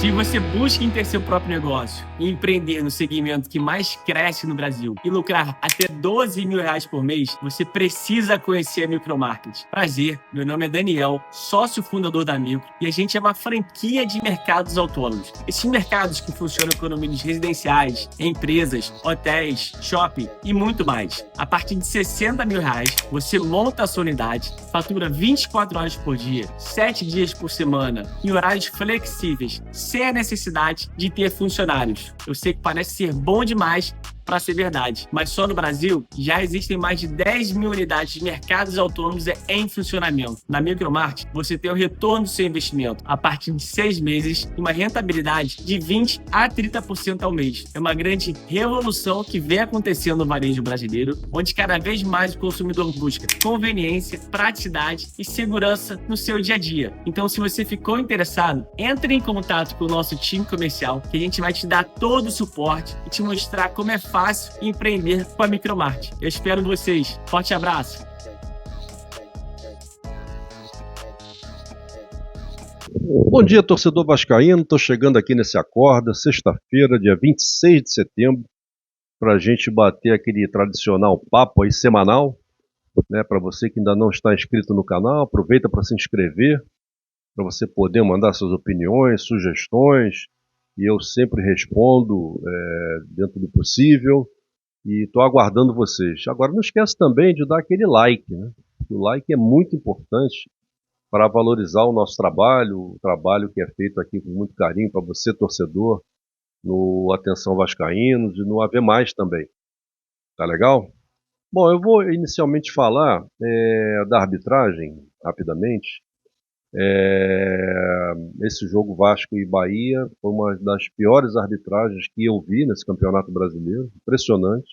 Se você busca em ter seu próprio negócio e empreender no segmento que mais cresce no Brasil e lucrar até R$ 12.000 por mês, você precisa conhecer a Micromarket. Prazer, meu nome é Daniel, sócio fundador da Micro, e a gente é uma franquia de mercados autônomos. Esses mercados que funcionam com condomínios residenciais, empresas, hotéis, shopping e muito mais. A partir de R$ 60.000, você monta a sua unidade, fatura 24 horas por dia, 7 dias por semana, em horários flexíveis, sem a necessidade de ter funcionários. Eu sei que parece ser bom demais para ser verdade, mas só no Brasil já existem mais de 10.000 unidades de mercados autônomos em funcionamento. Na Micromarket, você tem o retorno do seu investimento a partir de 6 meses e uma rentabilidade de 20% a 30% ao mês. É uma grande revolução que vem acontecendo no varejo brasileiro, onde cada vez mais o consumidor busca conveniência, praticidade e segurança no seu dia a dia. Então, se você ficou interessado, entre em contato com o nosso time comercial, que a gente vai te dar todo o suporte e te mostrar como é fácil empreender com a Micromarket. Eu espero vocês. Forte abraço. Bom dia, torcedor vascaíno. Estou chegando aqui nesse Acorda, sexta-feira, dia 26 de setembro, para a gente bater aquele tradicional papo aí semanal, né? Para você que ainda não está inscrito no canal, aproveita para se inscrever, para você poder mandar suas opiniões, sugestões, e eu sempre respondo dentro do possível, e estou aguardando vocês. Agora, não esquece também de dar aquele like, né? O like é muito importante para valorizar o nosso trabalho, o trabalho que é feito aqui com muito carinho para você, torcedor, no Atenção Vascaínos e no AV Mais também. Tá legal? Bom, eu vou inicialmente falar da arbitragem, rapidamente. Esse jogo Vasco e Bahia foi uma das piores arbitragens que eu vi nesse Campeonato Brasileiro, impressionante.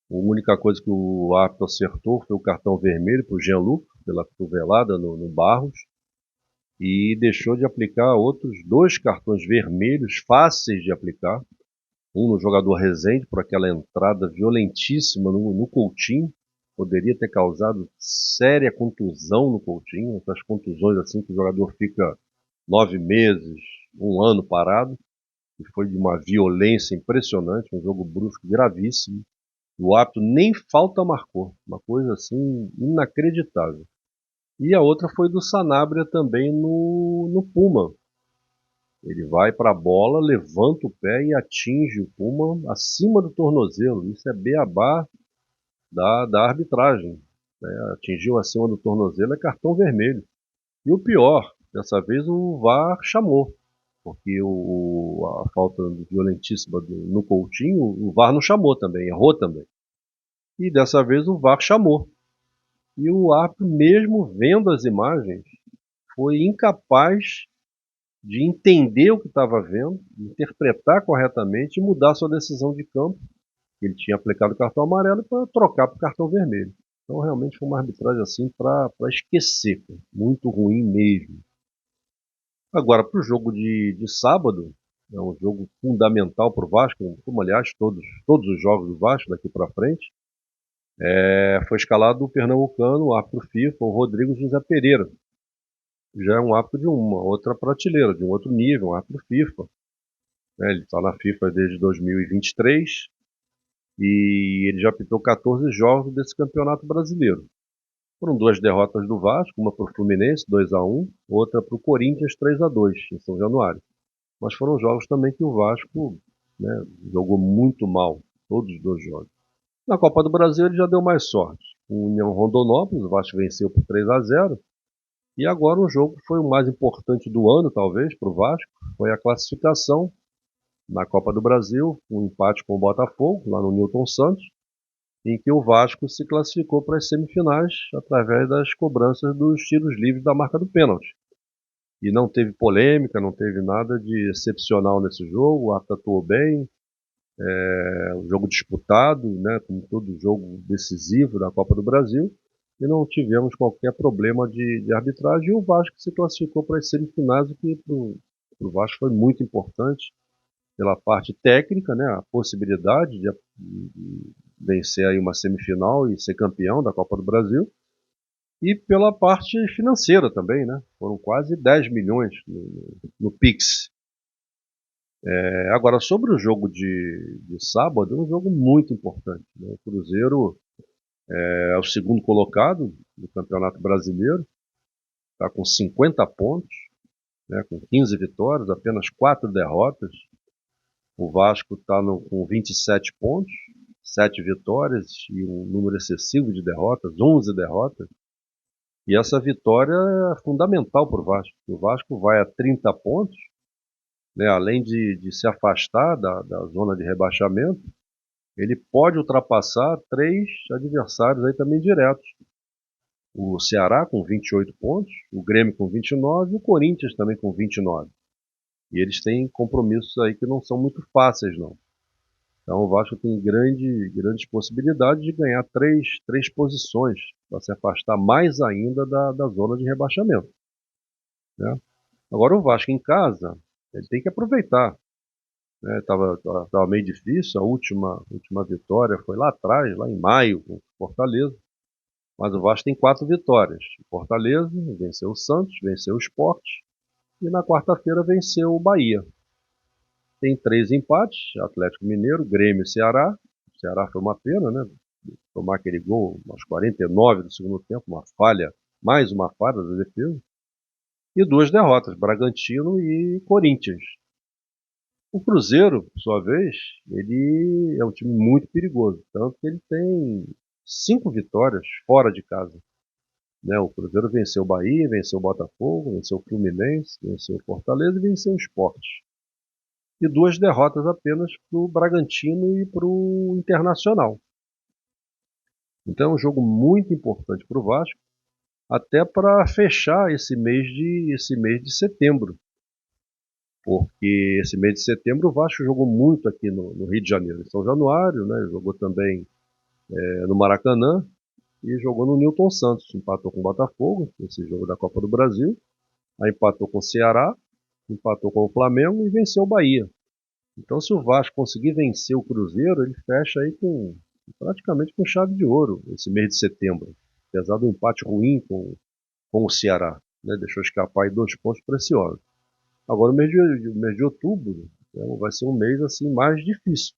A única coisa que o árbitro acertou foi o cartão vermelho para o Jean-Luc, pela cotovelada no Barros, e deixou de aplicar outros 2 cartões vermelhos fáceis de aplicar, um no jogador Rezende, por aquela entrada violentíssima no Coutinho, poderia ter causado séria contusão no Coutinho, essas contusões assim que o jogador fica 9 meses, 1 ano parado, e foi de uma violência impressionante, um jogo brusco gravíssimo. O árbitro nem falta marcou, uma coisa assim inacreditável. E a outra foi do Sanabria também no Puma. Ele vai para a bola, levanta o pé e atinge o Puma acima do tornozelo. Isso é beabá da arbitragem. Atingiu acima do tornozelo, é cartão vermelho. E o pior, dessa vez o VAR chamou, porque a falta violentíssima no Coutinho, o VAR não chamou também, errou também. E dessa vez o VAR chamou. E o árbitro, mesmo vendo as imagens, foi incapaz de entender o que estava vendo, interpretar corretamente e mudar sua decisão de campo. Ele tinha aplicado o cartão amarelo para trocar para o cartão vermelho. Então realmente foi uma arbitragem assim para esquecer, muito ruim mesmo. Agora, para o jogo de sábado, é um jogo fundamental para o Vasco, como aliás todos os jogos do Vasco daqui para frente, foi escalado o pernambucano, o árbitro FIFA, o Rodrigo José Pereira. Já é um árbitro de uma outra prateleira, de um outro nível, um árbitro FIFA. Ele está na FIFA desde 2023 e ele já apitou 14 jogos desse campeonato brasileiro. Foram 2 derrotas do Vasco, uma para o Fluminense, 2-1, outra para o Corinthians, 3-2, em São Januário. Mas foram jogos também que o Vasco, né, jogou muito mal, todos os 2 jogos. Na Copa do Brasil ele já deu mais sorte. O União Rondonópolis, o Vasco venceu por 3-0. E agora um jogo que foi o mais importante do ano, talvez, para o Vasco, foi a classificação na Copa do Brasil, um empate com o Botafogo, lá no Newton Santos, em que o Vasco se classificou para as semifinais através das cobranças dos tiros livres da marca do pênalti. E não teve polêmica, não teve nada de excepcional nesse jogo, o árbitro atuou bem, um jogo disputado, né, como todo jogo decisivo da Copa do Brasil, e não tivemos qualquer problema de arbitragem, e o Vasco se classificou para as semifinais, o que para o Vasco foi muito importante pela parte técnica, né, a possibilidade vencer aí uma semifinal e ser campeão da Copa do Brasil. E pela parte financeira também, né? Foram quase 10 milhões no Pix. Agora, sobre o jogo de sábado, é um jogo muito importante, né? O Cruzeiro é o segundo colocado do Campeonato Brasileiro, está com 50 pontos, né? Com 15 vitórias, apenas 4 derrotas. O Vasco está com 27 pontos, 7 vitórias e um número excessivo de derrotas, 11 derrotas. E essa vitória é fundamental para o Vasco. O Vasco vai a 30 pontos, né, além de se afastar da zona de rebaixamento, ele pode ultrapassar 3 adversários aí também diretos. O Ceará com 28 pontos, o Grêmio com 29 e o Corinthians também com 29. E eles têm compromissos aí que não são muito fáceis, não. Então o Vasco tem grandes possibilidades de ganhar três posições para se afastar mais ainda da zona de rebaixamento, né? Agora o Vasco em casa, ele tem que aproveitar, né? Tava meio difícil, a última vitória foi lá atrás, lá em maio, com Fortaleza. Mas o Vasco tem 4 vitórias. Fortaleza venceu o Santos, venceu o Sport e na quarta-feira venceu o Bahia. Tem 3 empates, Atlético Mineiro, Grêmio e Ceará. O Ceará foi uma pena, né? Tomar aquele gol aos 49 do segundo tempo, mais uma falha da defesa. E 2 derrotas, Bragantino e Corinthians. O Cruzeiro, por sua vez, ele é um time muito perigoso, tanto que ele tem 5 vitórias fora de casa, né? O Cruzeiro venceu o Bahia, venceu o Botafogo, venceu o Fluminense, venceu o Fortaleza e venceu o Sport. E 2 derrotas apenas para o Bragantino e para o Internacional. Então é um jogo muito importante para o Vasco, até para fechar esse mês de setembro. Porque esse mês de setembro o Vasco jogou muito aqui no Rio de Janeiro, em São Januário, né? Jogou também no Maracanã e jogou no Newton Santos. Empatou com o Botafogo, esse jogo da Copa do Brasil, aí empatou com o Ceará, empatou com o Flamengo e venceu o Bahia. Então, se o Vasco conseguir vencer o Cruzeiro, ele fecha aí praticamente com chave de ouro esse mês de setembro, apesar do empate ruim com o Ceará, né? Deixou escapar aí 2 pontos preciosos. Agora, o mês de outubro, né, vai ser um mês assim mais difícil,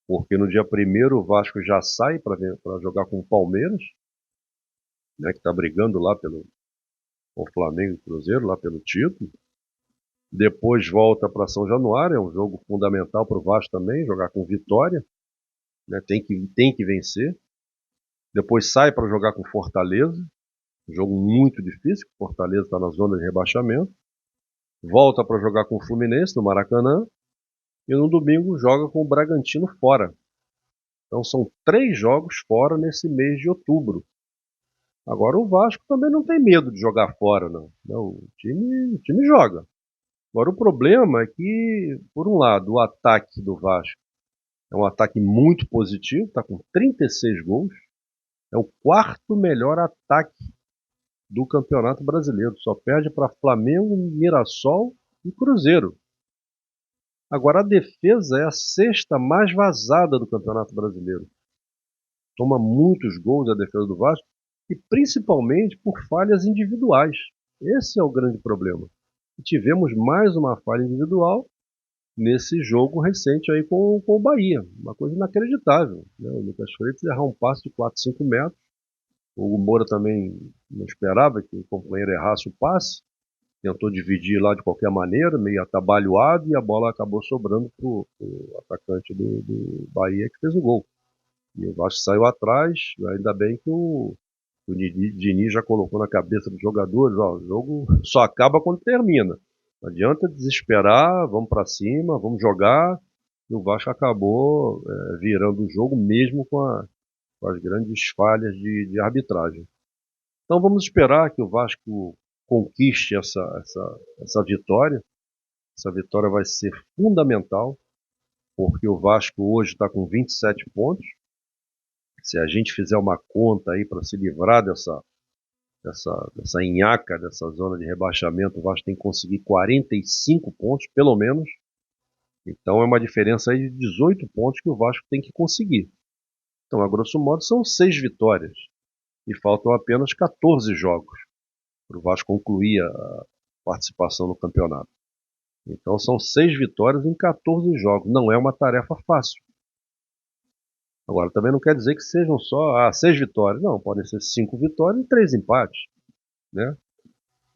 porque no dia 1º o Vasco já sai para jogar com o Palmeiras, né, que está brigando lá com o Flamengo e Cruzeiro, lá pelo título. Depois volta para São Januário, é um jogo fundamental para o Vasco também, jogar com Vitória, né, tem que vencer. Depois sai para jogar com Fortaleza, um jogo muito difícil, Fortaleza está na zona de rebaixamento. Volta para jogar com o Fluminense no Maracanã e no domingo joga com o Bragantino fora. Então são 3 jogos fora nesse mês de outubro. Agora o Vasco também não tem medo de jogar fora, não. O time joga. Agora o problema é que, por um lado, o ataque do Vasco é um ataque muito positivo, está com 36 gols. É o 4º melhor ataque do Campeonato Brasileiro. Só perde para Flamengo, Mirassol e Cruzeiro. Agora a defesa é a 6ª mais vazada do Campeonato Brasileiro. Toma muitos gols a defesa do Vasco e principalmente por falhas individuais. Esse é o grande problema. E tivemos mais uma falha individual nesse jogo recente aí com o Bahia. Uma coisa inacreditável, né? O Lucas Freitas errar um passe de 4, 5 metros. O Moura também não esperava que o companheiro errasse o passe. Tentou dividir lá de qualquer maneira, meio atabalhoado, e a bola acabou sobrando para o atacante do Bahia, que fez o gol. E o Vasco saiu atrás, ainda bem que o Diniz já colocou na cabeça dos jogadores, ó, o jogo só acaba quando termina. Não adianta desesperar, vamos para cima, vamos jogar. E o Vasco acabou virando o jogo mesmo com as grandes falhas de arbitragem. Então vamos esperar que o Vasco conquiste essa vitória. Essa vitória vai ser fundamental, porque o Vasco hoje está com 27 pontos. Se a gente fizer uma conta aí para se livrar dessa nhaca, dessa zona de rebaixamento, o Vasco tem que conseguir 45 pontos, pelo menos. Então é uma diferença aí de 18 pontos que o Vasco tem que conseguir. Então, a grosso modo, são 6 vitórias. E faltam apenas 14 jogos para o Vasco concluir a participação no campeonato. Então, são 6 vitórias em 14 jogos. Não é uma tarefa fácil. Agora, também não quer dizer que sejam só 6 vitórias. Não, podem ser 5 vitórias e 3 empates, né?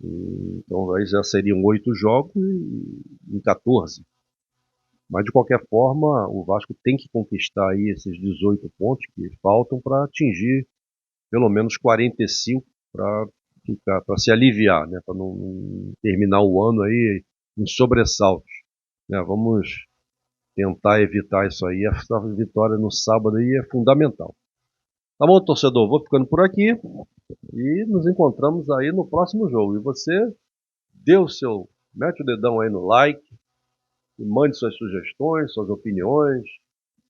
Então, aí já seriam 8 jogos em 14. Mas, de qualquer forma, o Vasco tem que conquistar aí esses 18 pontos que faltam para atingir pelo menos 45 para se aliviar, né? Para não terminar o ano aí em sobressaltos, né? Vamos tentar evitar isso aí. Essa vitória no sábado aí é fundamental. Tá bom, torcedor? Vou ficando por aqui e nos encontramos aí no próximo jogo. E você mete o dedão aí no like e mande suas sugestões, suas opiniões,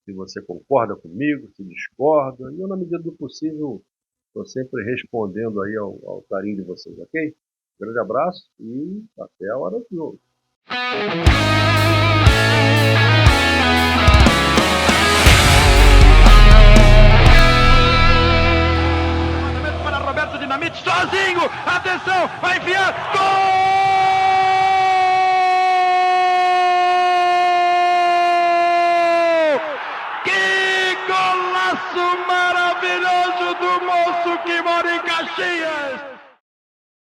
se você concorda comigo, se discorda. E eu, na medida do possível, estou sempre respondendo aí ao carinho de vocês, ok? Grande abraço e até a hora do jogo. Para Roberto Dinamite, sozinho, atenção, vai enfiar, gol! Que golaço maravilhoso do moço que mora em Caxias!